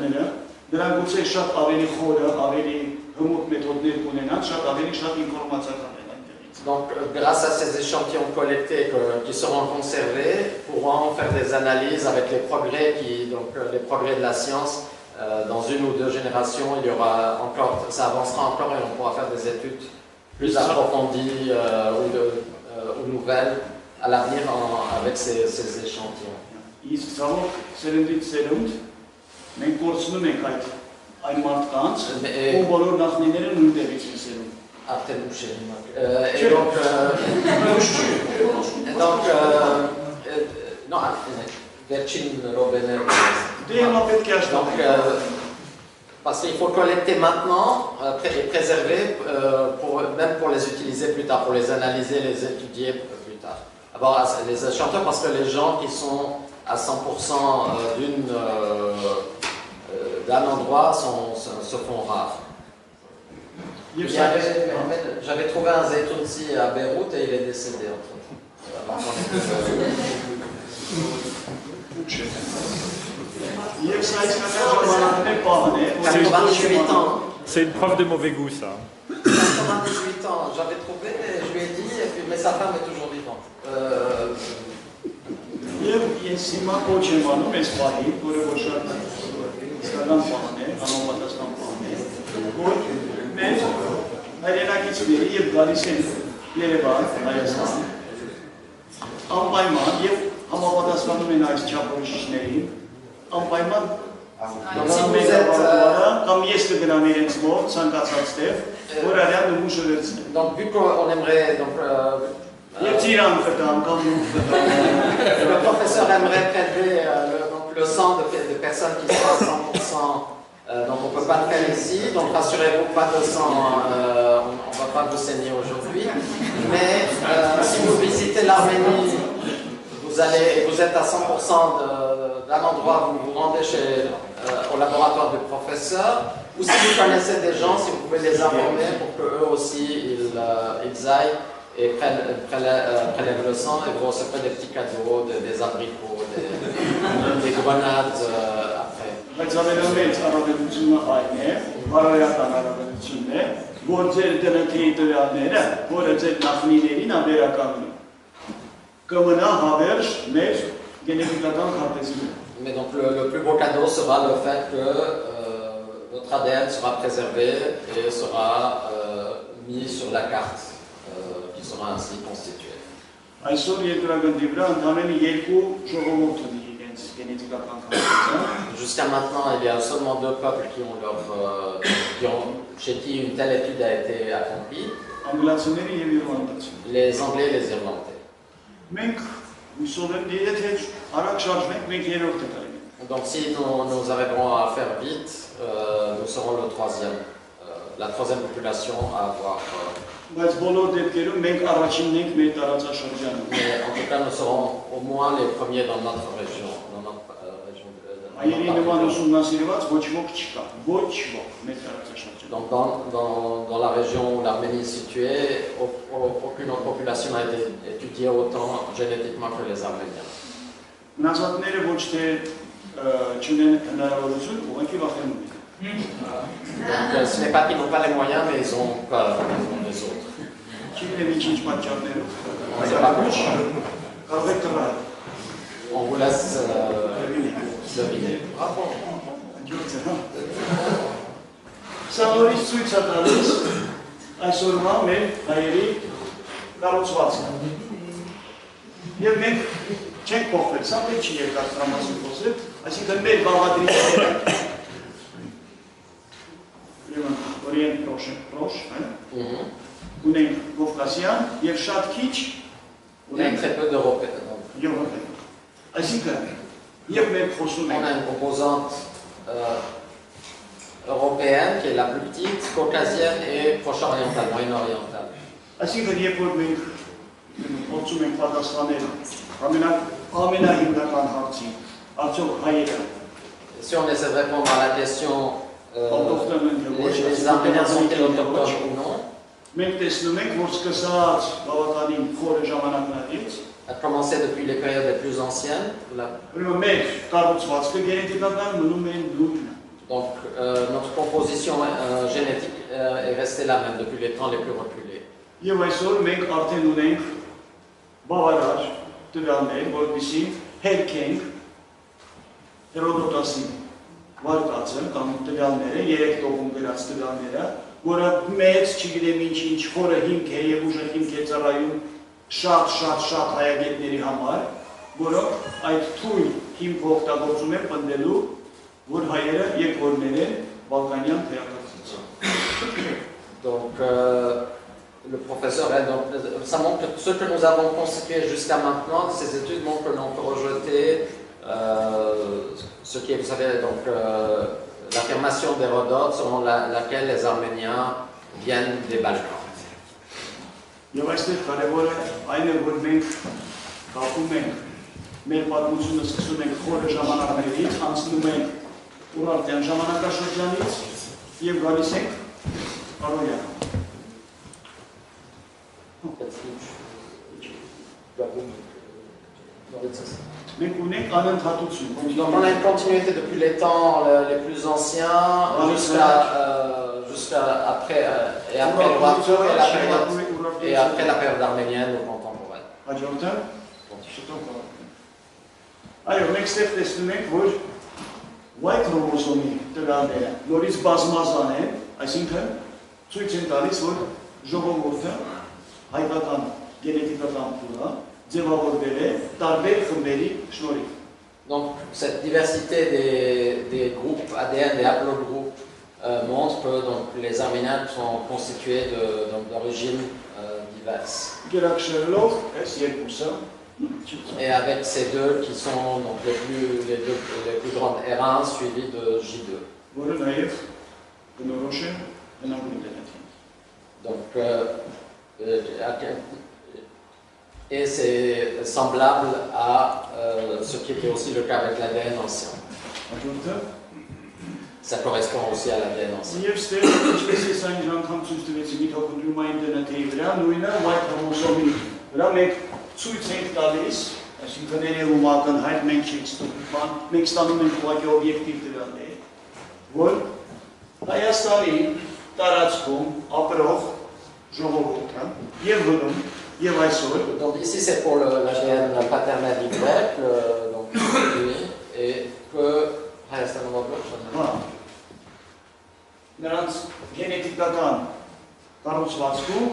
donc grâce à ces échantillons collectés qui seront conservés, pourront faire des analyses avec les progrès de la science. Dans 1 ou 2 générations, il y aura encore, ça avancera encore et on pourra faire des études plus approfondies ou nouvelles à l'avenir avec ces échantillons. Parce qu'il faut collecter maintenant et préserver, même pour les utiliser plus tard, pour les analyser, les étudier plus tard. D'abord, les échantillons, parce que les gens qui sont à 100% d'un endroit se font rares. J'avais trouvé un Zeytounsi à Beyrouth et il est décédé entre temps. Եվ սա իսկական ժամանակներ պահն է, 98 ans. C'est une preuve de mauvais goût, ça. 98 ans, j'avais trouvé, je lui ai dit, mais sa femme est toujours vivante. Եվ ես հիմա կոչ եմ անում այս պահին, որը որ շատ իսկական պահն է, համապատասխան պահն է, որ մեր հայրենակիցների եւ գալիս են Երևան, Հայաստան, անպայման եւ համապատասխանում են այս չափորոշիչներին, անպայման կամ ես կգնամ իրենց մոտ, ցանկացած տեղ, որ արյան նմուշը վերցնեմ։ Donc, vu qu'on aimerait... Եվ ծիրան կտամ, կամ նում կտամ։ Le professeur aimerait prélever le sang de personnes qui sont à 100%. Donc, on ne peut pas le faire ici. Donc, rassurez-vous, pas de sang. On ne va pas vous saigner aujourd'hui. Mais si vous visitez l'Arménie, vous êtes à 100% d'un endroit, vous vous rendez au laboratoire du professeur, ou si vous connaissez des gens, si vous pouvez les informer pour qu'eux aussi ils aillent et prélèvent le sang et vous recevez des petits cadeaux, des abricots, des grenades après. Բայց ամենամեծ առավելությունը այն է, բարոյական առավելությունն է, որ ձեր տնտի տվյալները, որը ձեր նախնիներին ամերականում կմնա հավերժ մեր գենետիկական քարտեզի մեջ։ Mais donc le plus beau cadeau sera le fait que votre ADN sera préservé et sera mis sur la carte qui sera ainsi constituée. Այսօր երկրագնդի վրա ընդամենը 2 ժողովուրդ ունի իրենց գենետիկական քարտեզը։ Jusqu'à maintenant, il y a seulement 2 peuples chez qui une telle étude a été accomplie. Անգլիացիները եւ իռլանդացիները։ Les Anglais et les Irlandais. Մենք հուսով եմ եթե արագ շարժվենք, մենք երրորդը կլինենք։ Donc si nous arriverons à faire vite, nous serons la troisième population à avoir. Բայց բոլոր դեպքերում մենք առաջինն ենք մեր տարածաշրջանում։ Mais en tout cas, nous serons au moins les premiers dans notre région. Այերի նման ուսումնասիրված ոչ ոք չկա, ոչ ոք մեր տարածաշրջանում։ Donc dans la région où l'Arménie est située, aucune autre population n'a été étudiée autant génétiquement que les Arméniens. Մնացածները ոչ թե չունեն հնարավորություն, ուղղակի վախենում են։ Donc ce n'est pas qu'ils n'ont pas les moyens, mais ils ont peur des autres. Չգիտեմ ինչ պատճառներով։ C'est pas moche. Կարող եք կռալ։ On vous laisse deviner. Bravo. Սա նորից ցույց է տալիս այսօրվա մեր հայերի կառուցվածքը։ Եվ մենք չենք փոխվել, սա պետք չի երկար տրամասում խոսել, այսինքն մեր բաղադրիչները Օրիենտ պրոշ, ունենք Կովկասյան և շատ քիչ ունենք très peu d'Européens. Այսինքն, և մենք խոսում On a une composante européenne qui est la plus petite, caucasienne et proche-orientale, moyen-orientale. Այսինքն, երբ որ մենք փորձում ենք պատասխանել ամենահիմնական հարցին, արդյոք հայերը Si on essaie de répondre à la question les Arméniens sont-ils autochtones ou non, մենք տեսնում ենք, որ սկսած բավականին խորը ժամանակներից à commencer depuis les périodes les plus anciennes. մեր կառուցվածքը գենետիկական մնում է նույնը։ Donc notre composition génétique est restée la même depuis les temps les plus reculés. Եվ այսօր մենք արդեն ունենք բավարար տվյալներ, որպեսզի հերքենք Հերոդոտասի վարկածը կամ տվյալները, 3% գրած տվյալները, որը մեծ, չգիտեմ ինչ խորը հիմք է եւ ուժեղ հիմք է ծառայում շատ հայագետների համար, որոնք այդ թույլ հիմքը օգտագործում են պնդելու, որ հայերը երկրորներ են բալկանյան թեակացից։ Donc le professeur, ça montre que ce que nous avons constitué jusqu'à maintenant, ces études montrent que l'on peut rejeter ce qui est, vous savez, donc l'affirmation d'Hérodote selon laquelle les Arméniens viennent des Balkans. Եվ այստեղ կարևորը այն է, որ մենք կապում ենք մեր պատմությունը սկսում ենք խորը ժամանակներից, անցնում ենք Ուրարտյան ժամանակաշրջանից եւ գալիս ենք Արոյան։ Մենք ունենք անընդհատություն։ Donc on a une continuité depuis les temps les plus anciens jusqu'à après et après le roi et après la période arménienne ou contemporaine. Հաջորդը շուտով այո, մենք ստեղ տեսնում ենք, որ Y քրոմոսոմի տվյալները նորից բազմազան են, այսինքն ցույց են տալիս, որ ժողովուրդը հայկական գենետիկական փուլը ձևավորվել է տարբեր խմբերի շնորհիվ։ Donc cette diversité des groupes ADN, des haplogroupes montre que donc, les Arméniens sont constitués d'origines diverses. Գերակշռելով այս երկուսը Et avec ces deux qui sont donc, les plus grandes R1 suivies de J2. որը նաև բնորոշ է բնագույն գենետիկան։ Donc, et c'est semblable à ce qui était aussi le cas avec l'ADN ancien. Հաջորդը Ça correspond aussi à l'ADN ancien. Եվ ստեղ ինչպես ես այն անգամ ցույց տվեցի միտոկոնդրիումային դնաթեի վրա, նույնը Y քրոմոսոմի վրա մենք ցույց ենք տալիս, այսինքն ներերում ակնհայտ մենք չենք ստուգում, մենք ստանում ենք ուղղակի օբյեկտիվ տվյալներ, որ Հայաստանի տարածքում ապրող ժողովուրդը եւ հնում եւ այսօր Donc ici c'est pour l'ADN paternel Y, donc lui, et que նրանց գենետիկական կառուցվածքում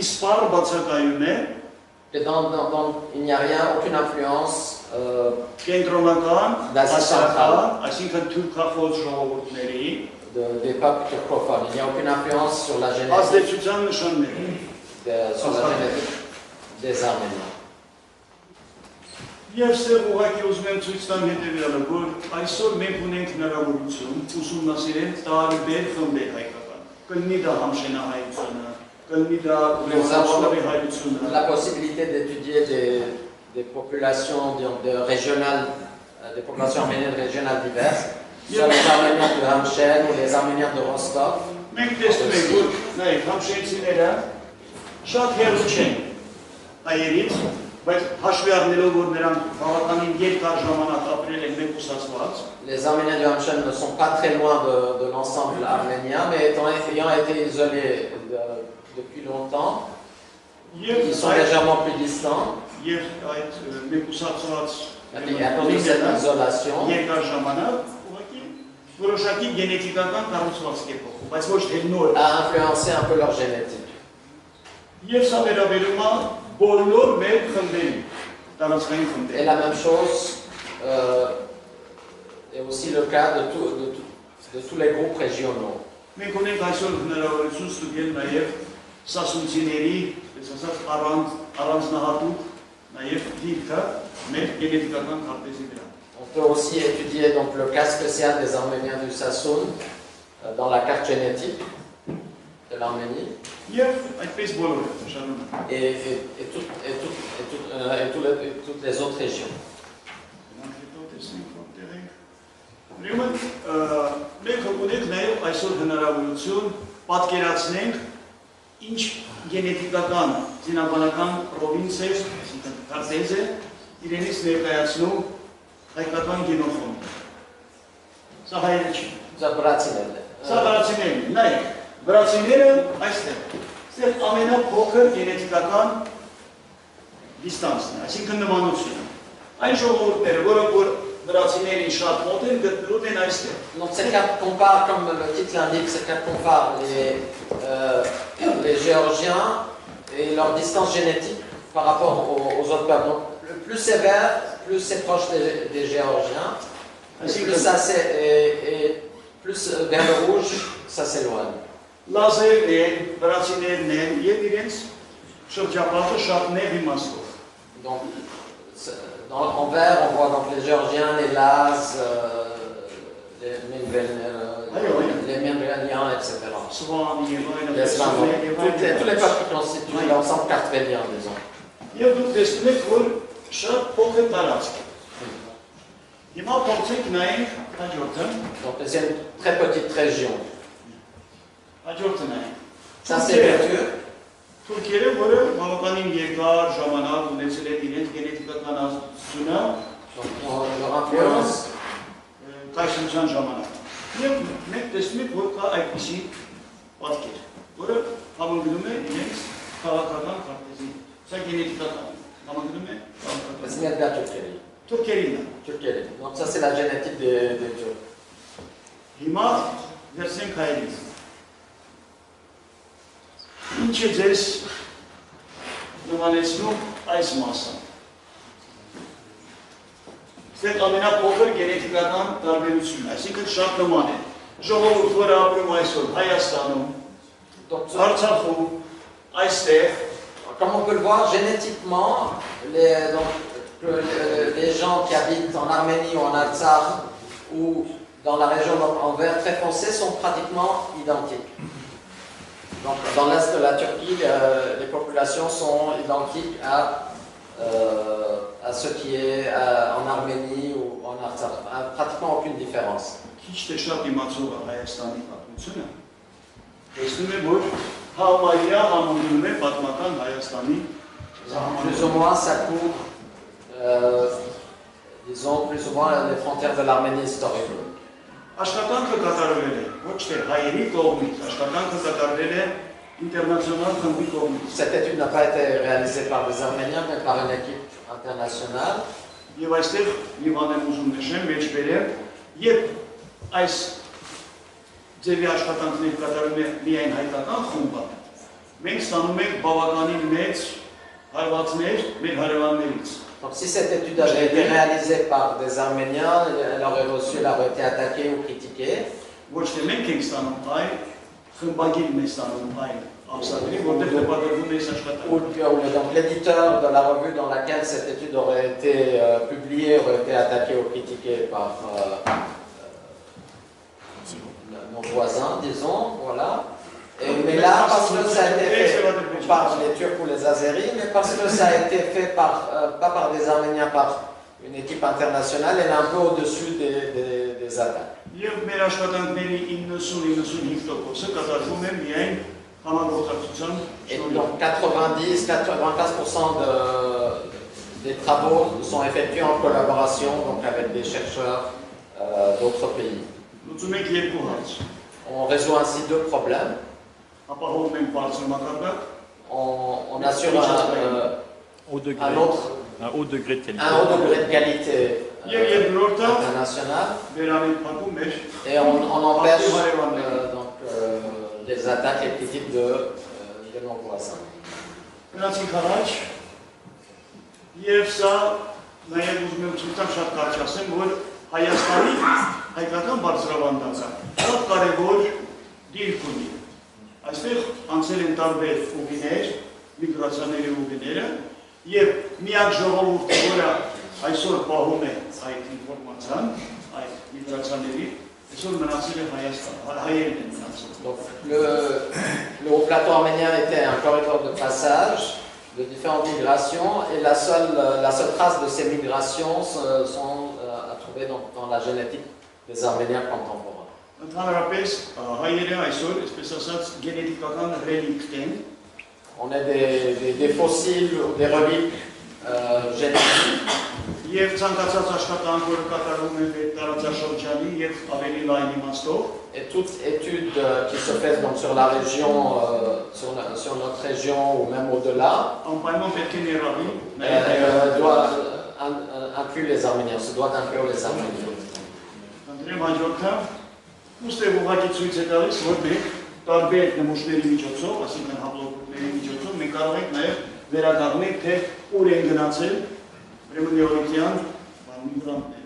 իսպար բացակայում է et il n'y a rien, aucune influence կենտրոնական centrale այսինքն թուրքախոս ժողովուրդների des peuples turcophones. Il n'y a aucune influence sur la génétique ազդեցության նշանները des Arméniens. Եվ ստեղ ուղղակի ուզում եմ ցույց տամ հետևյալը, որ այսօր մենք ունենք հնարավորություն ուսումնասիրել տարբեր խմբեր հայկական։ Կլինի դա համշենահայությունը, կլինի դա ուրեմնաշարի հայությունը։ La possibilité d'étudier des populations régionales, des populations arméniennes régionales diverses, soit les Arméniens de Hamchen ou les Arméniens de Rostov. Մենք տեսնում ենք, որ նայեք, համշենցիները շատ հեռու չեն հայերից, բայց հաշվի առնելով, որ նրանք բավականին երկար ժամանակ ապրել են մեկուսացված։ Les Arméniens de Hamchen ne sont pas très loin de l'ensemble arménien, mais ayant été isolés depuis longtemps, ils sont légèrement plus distants. Եվ այդ մեկուսացված à cause de cette isolation, երկար ժամանակ ուղղակի որոշակի գենետիկական կառուցվածք է փոխում, բայց ոչ թե նոր a influencé un peu leur génétique. Եվ սա վերաբերում է բոլոր մեր խմբերին, տարածքային Et խմբերին։ la même chose est aussi le cas de tous les groupes régionaux. Մենք ունենք այսօր հնարավորություն ստուգել նաև սասունցիների, ասած առանձնահատուկ նաև դիրքը մեր գենետիկական քարտեզի վրա։ On peut aussi étudier donc, le cas spécial des Arméniens du Sassoun dans la carte génétique de l'Arménie. Եվ այդպես բոլորը շարունակ։ Et toutes les autres régions. Ուրեմն մենք ունենք նաև այսօր հնարավորություն պատկերացնենք ինչ գենետիկական զինաբանական պրովինցիեր, այսինքն քարտեզ է իրենից ներկայացնում հայկական գենոխոն։ Սա հայերը չի։ Սա բրացիներն են։ Սա բրացիներն են, նայեք, բրացիները այստեղ։ Այստեղ ամենափոքր գենետիկական դիստանսն է, այսինքն նմանությունը։ Այն ժողովուրդները, որոնք որ բրացիներին շատ մոտ են, գտնվում են այստեղ։ Donc cette carte compare, comme le titre l'indique, cette carte compare les Géorgiens et leur distance génétique par rapport aux autres peuples. Donc le plus sévère, plus c'est proche des Géorgiens, et plus vers le rouge, ça s'éloigne. Լազերն են, բրացիներն են եւ իրենց շրջապատը շատ նեղ իմաստով։ Donc en vert, on voit donc les Géorgiens, les Laz, les Mémbrianiens, etc. Les Slavons, tous les peuples qui constituent l'ensemble kartvélien, disons. Եվ դուք տեսնում եք, որ շատ փոքր տարածք է։ Հիմա փորձենք նայենք հաջորդը։ Donc c'est une très petite région. Հաջորդը նայենք։ Ça c'est bien sûr. Թուրքերը, որը բավականին երկար ժամանակ ունեցել են իրենց գենետիկական ազդեցությունը, Leur influence. կայսրության ժամանակ։ Եվ մենք տեսնում ենք, որ կա այդպիսի պատկեր, որը համընկնում է իրենց քաղաքական քարտեզի։ Սա գենետիկական համընկնում է քաղաքական։ C'est bien de Turquie. Թուրքերին է։ Turquie. Donc ça c'est la génétique des Turcs. Հիմա վերցնենք հայերից։ Ինչ է ձեզ նմանեցնում այս մասը։ Ձեր ամենափոքր գենետիկական տարբերությունը, այսինքն շատ նման է։ Ժողովուրդ, որը ապրում այսօր Հայաստանում, Արցախում, այստեղ, Comme on peut le voir, génétiquement, les gens qui habitent en Arménie ou en Artsakh ou dans la région en vert très foncé sont pratiquement identiques. Donc, dans l'est de la Turquie, les populations sont identiques à ce qui est en Arménie ou en Artsakh. Pratiquement aucune différence. քիչ թե շատ իմացող է Հայաստանի պատմությունը, տեսնում է, որ համարյա համընկնում է պատմական Հայաստանի Plus ou moins, ça couvre, disons, plus ou moins les frontières de l'Arménie historique. Աշխատանքը կատարվել է ոչ թե հայերի կողմից, աշխատանքը կատարվել է ինտերնացիոնալ խմբի կողմից։ Cette étude n'a pas été réalisée par des Arméniens, mais par une équipe internationale. Եվ այստեղ մի բան եմ ուզում նշեմ, մեջբերեմ, երբ այս ձևի աշխատանքներ կատարում է միայն հայկական խումբը, մենք ստանում ենք բավականին մեծ հարվածներ մեր հարևաններից։ Donc si cette étude avait été réalisée par des Arméniens, elle aurait reçu, elle aurait été attaquée ou critiquée. Ոչ թե մենք ենք ստանում այլ խմբագիրն է ստանում այլ ամսագրի, որտեղ նպատակվում է այս աշխատանքը։ Donc l'éditeur de la revue dans laquelle cette étude aurait été publiée aurait été attaqué ou critiqué par nos voisins, disons, voilà. Mais là, parce que ça a été fait par les Turcs ou les Azéris, mais parce que ça a été fait pas par des Arméniens, par une équipe internationale, elle est un peu au-dessus des attaques. Եվ մեր աշխատանքների 90-95%-ը կատարվում է միայն համագործակցության Et շնորհիվ։ donc 90-95% des travaux sont effectués en collaboration donc avec des chercheurs d'autres pays. Լուծում ենք երկու հարց։ On résout ainsi deux problèmes. Ապահովում ենք բարձր մակարդակ, On assure Au degré, un autre, un haut degré de qualité. un haut degré de qualité եւ երկրորդը international վերանին փակում մեր et on empêche donc, les attaques et critiques de nos voisins. գնացինք առաջ եւ սա նաեւ ուզում եմ ցույց տամ շատ կարճ ասեմ, որ Հայաստանի հայկական բարձրավանդակը շատ կարևոր դիրք ունի։ Այստեղ անցել են տարբեր ուղիներ, միգրացիաների ուղիները եւ միակ ժողովուրդը, որը այսօր պահում է այդ ինֆորմացիան, այդ միգրացիաների, այսօր մնացել է Հայաստան, հայերն են մնացել։ Donc, le haut plateau arménien était un corridor de passage de différentes migrations et la seule trace de ces migrations sont à trouver dans la génétique des Arméniens contemporains. Ընդհանրապես հայերը այսօր, այսպես ասած, գենետիկական ռելիկտ են։ On a des fossiles ou des reliques génétiques. Եվ ցանկացած աշխատանք, որը կատարվում է այդ տարածաշրջանի եւ ավելի լայն իմաստով, Et toute étude qui se fait donc sur la région, sur notre région ou même au-delà, անպայման պետք է ներառի doit inclure les Arméniens, se doit inclure les Arméniens. Անդրեյ Մաջորքը ուստեղ ուղղակի ցույց է տալիս, որ մենք տարբեր նմուշների միջոցով, այսինքն հապլոգրուպների միջոցով, մենք կարող ենք նաև վերականգնել, թե ուր են գնացել ռեմոնիոլոգիան միգրանտները։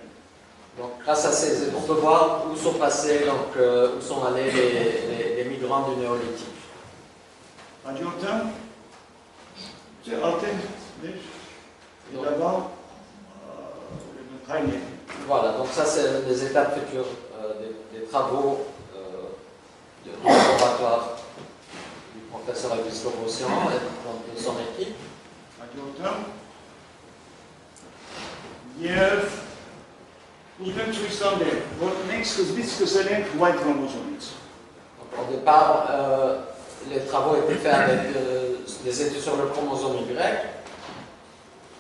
Donc, grâce à ces, on peut voir où sont passés, donc, où sont allés les migrants du néolithique. Հաջորդը c'est արդեն դեռ քայլեր։ Voilà, donc ça c'est les étapes futures des travaux du laboratoire du professeur Augusto Bossian et de son équipe. Հաջորդը եւ ուզում եմ ցույց տալ, որ մենք սկզբից սկսել ենք Y chromosome-ից։ Au départ, les travaux étaient faits avec des études sur le chromosome Y.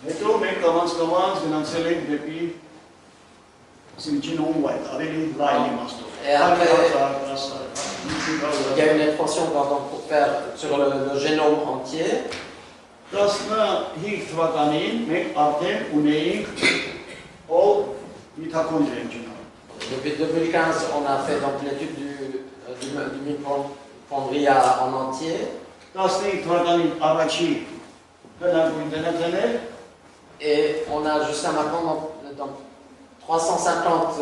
Հետո մենք կամաց գնացել ենք դեպի Genome Y, ավելի լայն իմաստով։ Et après, il y a une expansion pour faire sur le génome entier. 15 թվականին մենք արդեն ունեինք all mitochondrial genome։ Depuis 2015, on a fait donc l'étude du mitochondria en entier. 15 թվականին առաջի հնարքույն դնացել Et on a jusqu'à maintenant donc 350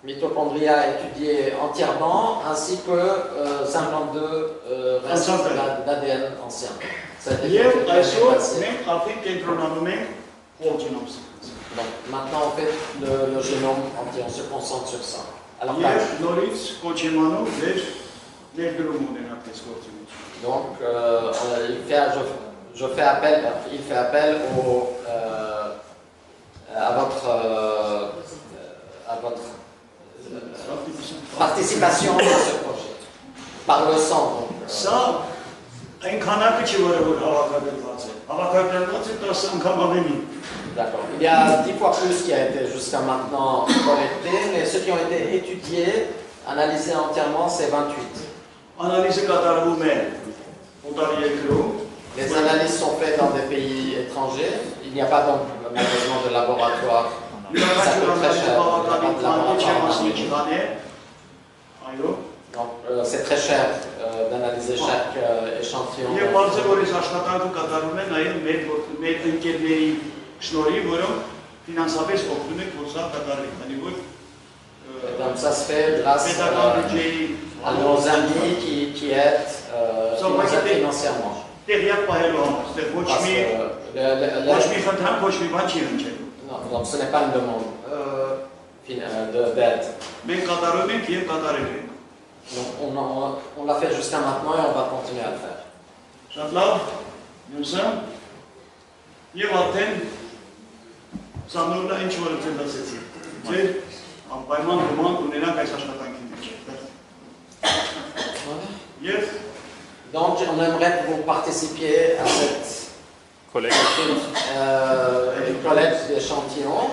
mitochondria étudiés entièrement, ainsi que 52 restes d'ADN anciens. Եվ այսօր մենք արդեն կենտրոնանում ենք whole genome sequence։ Donc maintenant on fait le génome entier, on se concentre sur ça. Alors, Եվ նորից կոչեմանով ներդրում ունենանք այս գործունեությունը։ donc il fait appel à votre participation dans ce projet, par le sang. Սա այն քանակը չի, որը որ հավաքագրված է։ Հավաքագրված է 10 անգամ ավելի։ D'accord. Il y a 10 fois plus qui a été jusqu'à maintenant collecté, mais ceux qui ont été étudiés, analysés entièrement, c'est 28. Անալիզը կատարվում է օտար երկրում։ Les analyses sont faites dans des pays étrangers. Il n'y a pas donc malheureusement de laboratoire. Ça coûte très cher. Donc c'est très cher d'analyser chaque échantillon. Եվ բարձր որից աշխատանքը կատարվում է նաև մեր ընկերների շնորհիվ, որոնք ֆինանսապես օգնում են, որ սա կատարվի, քանի որ donc ça se fait grâce à nos amis qui aident financièrement. Տեղյակ պահելու համար, այստեղ ոչ մի խնդրան, ոչ մի բան չի հնչելու։ Donc ce n'est pas une demande d'aide. Մենք կատարում ենք եւ կատարել ենք։ Donc on l'a fait jusqu'à maintenant et on va continuer à le faire. Շատ լավ, Մյուսը։ Եվ արդեն Սամուելը ինչ որ ցույցացեցի։ Ձեր անպայման կոմանդ ունենանք այս աշխատանքի մեջ։ Եվ donc on aimerait que vous participiez à cette collecte d'échantillons.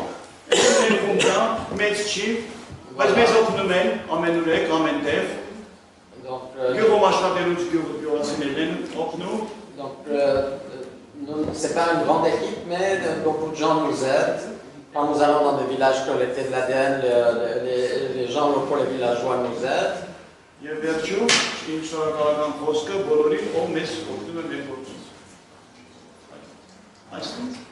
մեծ չի, բայց մեզ օգնում են ամենուրեք, ամենտեղ։ Գյուղում աշխատելուց գյուղացիներն են օգնում։ Donc c'est pas une grande équipe, mais beaucoup de gens nous aident. Quand nous allons dans des villages collecter de l'ADN, les gens locaux, les villageois nous aident. Եվ վերջում իմ շնորհակալական խոսքը բոլորին, ով մեզ օգնում է մեր գործից։ Այսինքն